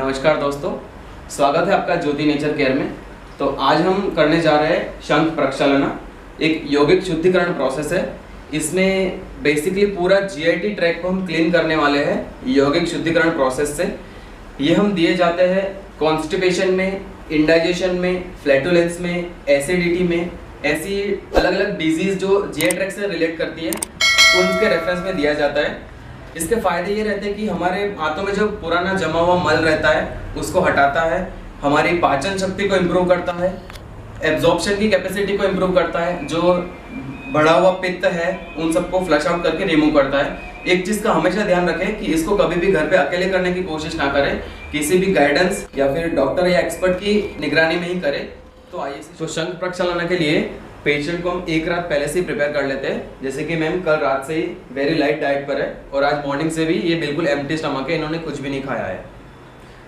नमस्कार दोस्तों, स्वागत है आपका ज्योति नेचर केयर में। तो आज हम करने जा रहे हैं शंख प्रक्षालना। एक यौगिक शुद्धिकरण प्रोसेस है। इसमें बेसिकली पूरा जीआईटी ट्रैक को हम क्लीन करने वाले हैं यौगिक शुद्धिकरण प्रोसेस से। ये हम दिए जाते हैं कॉन्स्टिपेशन में, इंडाइजेशन में, फ्लैटुलेंस में, एसिडिटी में, ऐसी अलग अलग डिजीज जो जीआई ट्रैक से रिलेट करती है उनके रेफरेंस में दिया जाता है। इसके फायदे ये रहते हैं कि हमारे हाथों में जो पुराना जमा हुआ मल रहता है उसको हटाता है, हमारी पाचन शक्ति को इम्प्रूव करता है, एब्जॉर्प्शन की कैपेसिटी को इम्प्रूव करता है, जो बढ़ा हुआ पित्त है उन सबको फ्लश आउट करके रिमूव करता है। एक चीज़ का हमेशा ध्यान रखें कि इसको कभी भी घर पे अकेले करने की कोशिश ना करें, किसी भी गाइडेंस या फिर डॉक्टर या एक्सपर्ट की निगरानी में ही करें। तो आइए, तो शंख प्रक्षालना के लिए पेशेंट को हम एक रात पहले से ही प्रिपेयर कर लेते हैं। जैसे कि मैम कल रात से ही वेरी लाइट डाइट पर है और आज मॉर्निंग से भी ये बिल्कुल एम्प्टी स्टमक है, इन्होंने कुछ भी नहीं खाया है।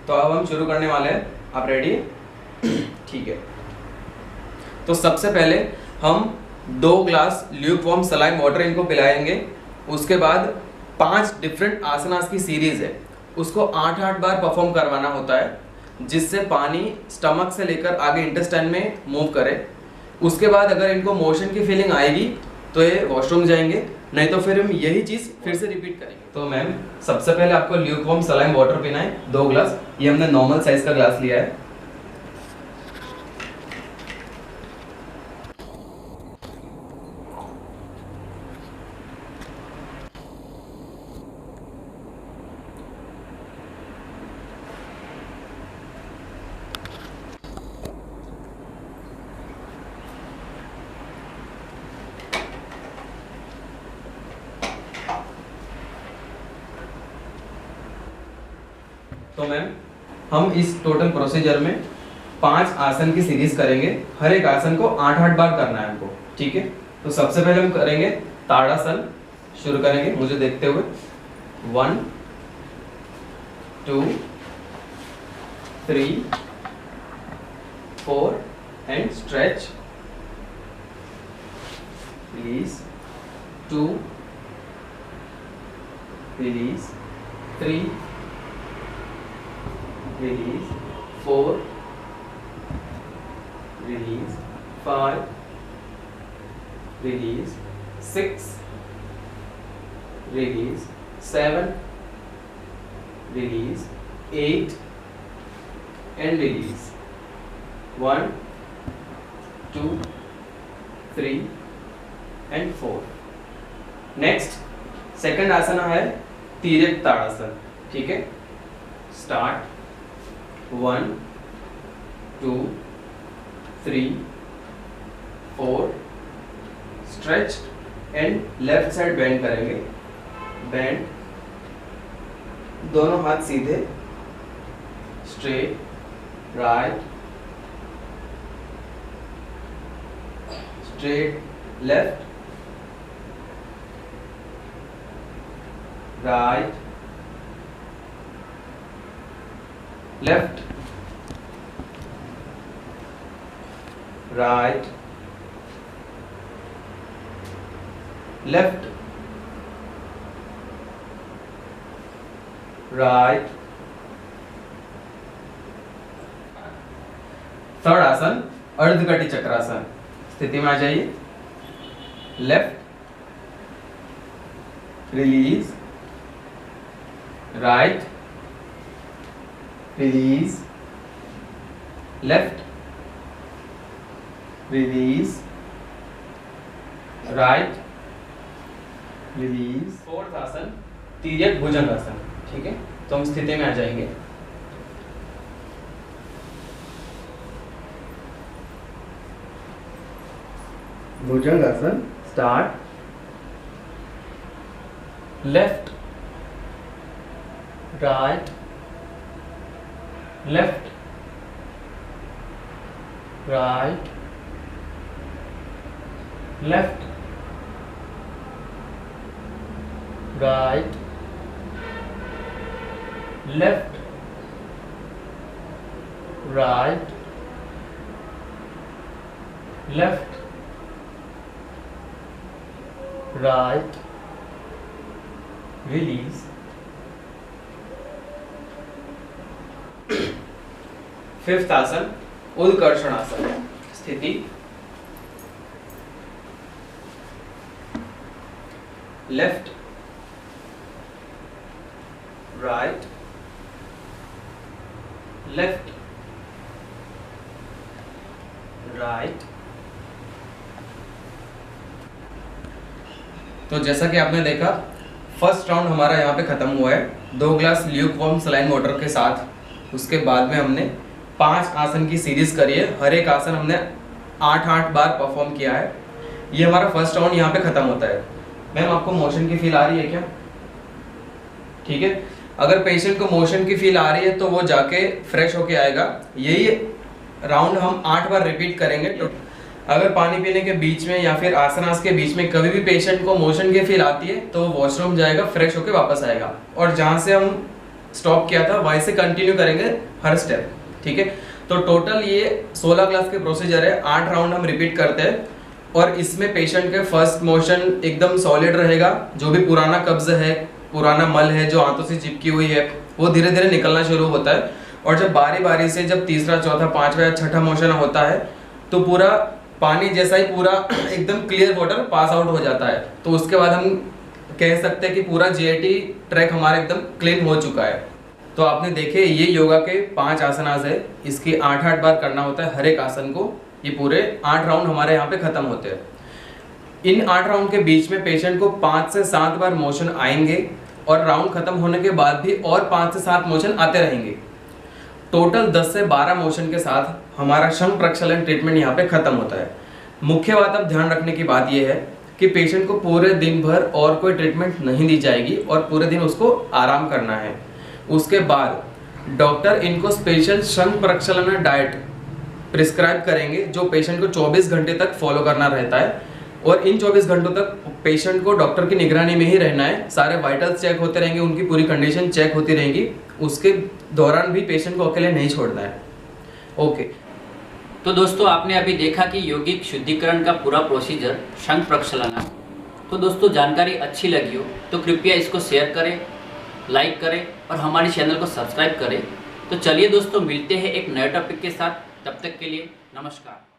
तो अब हम शुरू करने वाले हैं। आप रेडी है? ठीक है। तो सबसे पहले हम 2 ग्लास ल्यूकवार्म सलाइन वाटर इनको पिलाएंगे। उसके बाद 5 डिफरेंट आसनास की सीरीज है, उसको 8-8 बार परफॉर्म करवाना होता है, जिससे पानी स्टमक से लेकर आगे इंटेस्टाइन में मूव करे। उसके बाद अगर इनको मोशन की फीलिंग आएगी तो ये वॉशरूम जाएंगे, नहीं तो फिर हम यही चीज़ फिर से रिपीट करेंगे। तो मैम सबसे पहले आपको ल्यूकवार्म सलाइन वाटर पीना है 2 ग्लास। ये हमने नॉर्मल साइज का ग्लास लिया है। तो मैम हम इस टोटल प्रोसीजर में 5 आसन की सीरीज करेंगे। हर एक आसन को 8-8 बार करना है हमको, ठीक है। तो सबसे पहले हम करेंगे ताड़ासन। शुरू करेंगे मुझे देखते हुए। 1 2 3 4 and stretch, release, 2 release, 3 release, 4 release, 5 release, 6 release, 7 release, 8 and release. 1 2 3 and 4. Next second आसन है तिर्यक ताड़ासन, ठीक है। Start 1 2 3 4, stretch and left side bend करेंगे। बेंड, दोनों हाथ सीधे, straight, right, straight, left, right, left, right, left, right. Third आसन अर्धकटी चक्रासन। स्थिति में आ जाइए। Left, release, right, release, left, release, right, release. Fourth आसन तिर्यक भुजंगासन, ठीक है। तो हम स्थिति में आ जाएंगे। Bhujangasana. Start, left, right, left, right, left, right, left, right, left, right, release, 5th आसन उदकर्षण आसन। स्थिति लेफ्ट राइट लेफ्ट राइट। तो जैसा कि आपने देखा फर्स्ट राउंड हमारा यहाँ पे खत्म हुआ है 2 ग्लास ल्यूकवार्म सलाइन वाटर के साथ। उसके बाद में हमने 5 आसन की सीरीज करी है, हर एक आसन हमने 8-8 बार परफॉर्म किया है। ये हमारा फर्स्ट राउंड यहाँ पे खत्म होता है। मैम आपको मोशन की फील आ रही है क्या? ठीक है, अगर पेशेंट को मोशन की फील आ रही है तो वो जाके फ्रेश होके आएगा। यही राउंड हम 8 बार रिपीट करेंगे। तो अगर पानी पीने के बीच में या फिर आसनास के बीच में कभी भी पेशेंट को मोशन की फील आती है तो वो वॉशरूम जाएगा, फ्रेश होके वापस आएगा और जहाँ से हम स्टॉप किया था वहीं से कंटिन्यू करेंगे हर स्टेप। ठीक है, तो टोटल ये 16 क्लास के प्रोसीजर है, 8 राउंड हम रिपीट करते हैं और इसमें पेशेंट के फर्स्ट मोशन एकदम सॉलिड रहेगा। जो भी पुराना कब्ज है, पुराना मल है जो आंतों से चिपकी हुई है, वो धीरे धीरे निकलना शुरू होता है। और जब बारी बारी से जब तीसरा, चौथा, 5वां या 6ठा मोशन होता है तो पूरा पानी जैसा ही पूरा एकदम क्लियर वाटर पास आउट हो जाता है। तो उसके बाद हम कह सकते हैं कि पूरा जीआईटी ट्रैक हमारा एकदम क्लीन हो चुका है। तो आपने देखे ये योगा के 5 आसनास है, इसके 8-8 बार करना होता है हर एक आसन को। ये पूरे 8 राउंड हमारे यहाँ पे खत्म होते हैं। इन 8 राउंड के बीच में पेशेंट को 5 से 7 बार मोशन आएंगे और राउंड खत्म होने के बाद भी और 5 से 7 मोशन आते रहेंगे। टोटल 10 से 12 मोशन के साथ हमारा शंख प्रक्षालन ट्रीटमेंट यहाँ पे खत्म होता है। मुख्य बात अब ध्यान रखने की बात यह है कि पेशेंट को पूरे दिन भर और कोई ट्रीटमेंट नहीं दी जाएगी और पूरे दिन उसको आराम करना है। उसके बाद डॉक्टर इनको स्पेशल शंख प्रक्षालन डाइट प्रिस्क्राइब करेंगे जो पेशेंट को 24 घंटे तक फॉलो करना रहता है और इन 24 घंटों तक पेशेंट को डॉक्टर की निगरानी में ही रहना है। सारे वाइटल्स चेक होते रहेंगे, उनकी पूरी कंडीशन चेक होती रहेंगी। उसके दौरान भी पेशेंट को अकेले नहीं छोड़ना है। ओके, तो दोस्तों आपने अभी देखा कि यौगिक शुद्धिकरण का पूरा प्रोसीजर शंख प्रक्षालन। तो दोस्तों जानकारी अच्छी लगी हो तो कृपया इसको शेयर करें, लाइक करें और हमारे चैनल को सब्सक्राइब करें। तो चलिए दोस्तों मिलते हैं एक नए टॉपिक के साथ, तब तक के लिए नमस्कार।